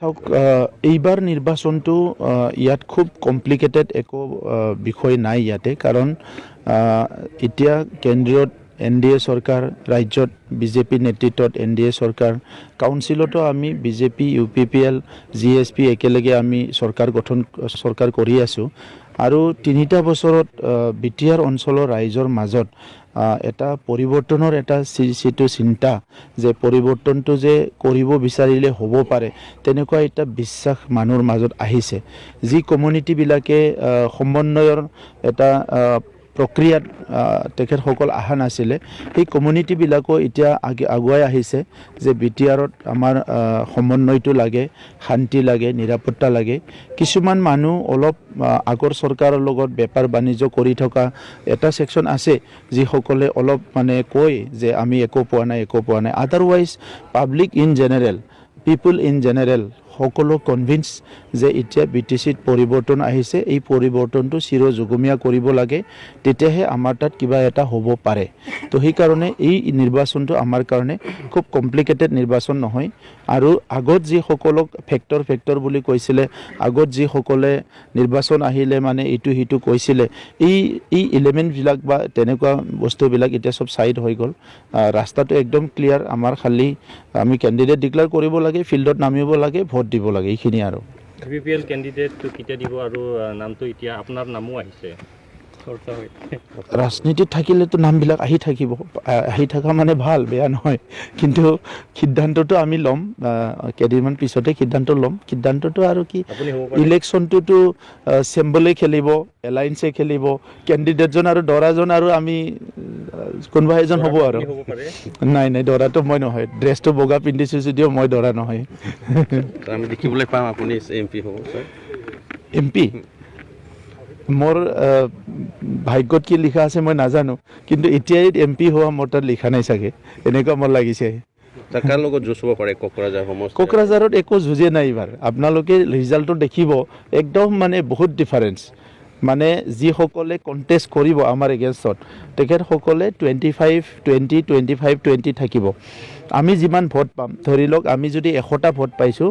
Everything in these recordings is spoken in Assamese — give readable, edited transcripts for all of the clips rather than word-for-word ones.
চাওক এইবাৰ নিৰ্বাচনটো ইয়াত খুব কমপ্লিকেটেড একো বিষয় নাই ইয়াতে কাৰণ এতিয়া কেন্দ্ৰীয়ত NDA চৰকাৰ ৰাজ্যত বিজেপি নেতৃত্বত NDA চৰকাৰ কাউন্সিলতো আমি বিজেপি UPPL GSP একেলগে আমি চৰকাৰ কৰি আছোঁ আৰু 3টা বছৰত BTR অঞ্চলৰ ৰাইজৰ মাজত এটা পৰিৱৰ্তনৰ এটা চিন্তা যে পৰিৱৰ্তনটো যে কৰিব বিচাৰিলে হ'ব পাৰে তেনেকুৱা এটা বিশ্বাস মানুহৰ মাজত আহিছে যি কমিউনিটিবিলাকে সমন্বয়ৰ এটা প্ৰক্ৰিয়াত তেখেতসকল অহা নাছিলে সেই কমিউনিটিবিলাকো এতিয়া আগুৱাই আহিছে যে BTRত আমাৰ সমন্বয়টো লাগে শান্তি লাগে নিৰাপত্তা লাগে কিছুমান মানুহ অলপ আগৰ চৰকাৰৰ লগত বেপাৰ বাণিজ্য কৰি থকা এটা সেকশন আছে যিসকলে অলপ মানে কয় যে আমি একো পোৱা নাই otherwise public in general people in general সকলো কনভিন্স যে এতিয়া BTCত পৰিৱৰ্তন আহিছে এই পৰিৱৰ্তনটো চিৰযুগমীয়া কৰিব লাগে তেতিয়াহে আমাৰ তাত কিবা এটা হ'ব পাৰে তো সেই কাৰণে এই নিৰ্বাচনটো আমাৰ কাৰণে খুব কমপ্লিকেটেড নিৰ্বাচন নহয় আৰু আগত যি সকলক ফেক্টৰ বুলি কৈছিলে আগত যি সকলে নিৰ্বাচন আহিলে মানে ইটো হিটো কৈছিলে এই এলিমেন্টবিলাক বা তেনেকুৱা বস্তুবিলাক এতিয়া সব সাইড হৈ গ'ল ৰাস্তাটো একদম ক্লিয়াৰ আমাৰ খালি আমি ক্যান্ডিডেট ডিক্লেয়াৰ কৰিব লাগে ফিল্ডত নামিব লাগে ভোট দিব লাগে এইখিনি আৰু UPPL ক্যান্ডিডেটটো কিটা দিব আৰু নামটো এতিয়া আপোনাৰ নামও আহিছে ৰাজনীতিত থাকিলেতো নামবিলাক আহি থকা মানে ভাল বেয়া নহয় কিন্তু সিদ্ধান্তটো আমি ল'ম কেইদিনমান পিছতে সিদ্ধান্তটো আৰু কি ইলেকশ্যনটোতো চেম্বলে খেলিব এলায়েন্সে খেলিব কেণ্ডিডেটজন আৰু দৰাজন আৰু আমি কোনোবা এজন হ'ব আৰু নাই দৰাটো মই নহয় ড্ৰেছটো বগা পিন্ধিছোঁ যদিও মই দৰা নহয় আমি দেখিবলৈ পাম আপুনি MP হ'ব ছাৰ MP মোৰ ভাগ্যত কি লিখা আছে মই নাজানো কিন্তু এতিয়াই MP হোৱা মোৰ তাত লিখা নাই চাগে এনেকুৱা মোৰ লাগিছে কাৰ লগত যুঁজ হ'ব পাৰে কোকৰাঝাৰত একো যুঁজে নাই এইবাৰ আপোনালোকে ৰিজাল্টটো দেখিব একদম মানে বহুত ডিফাৰেঞ্চ মানে যিসকলে কণ্টেষ্ট কৰিব আমাৰ এগেইনষ্টত তেখেতসকলে 25-20 থাকিব আমি যিমান ভোট পাম ধৰি লওক আমি যদি 100টা ভোট পাইছোঁ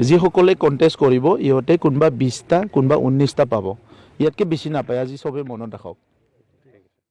যিসকলে কণ্টেষ্ট কৰিব ইহঁতে কোনোবা 20টা কোনোবা 19টা পাব ইয়াতকৈ বেছি নাপায় আজি সবে মনত ৰাখক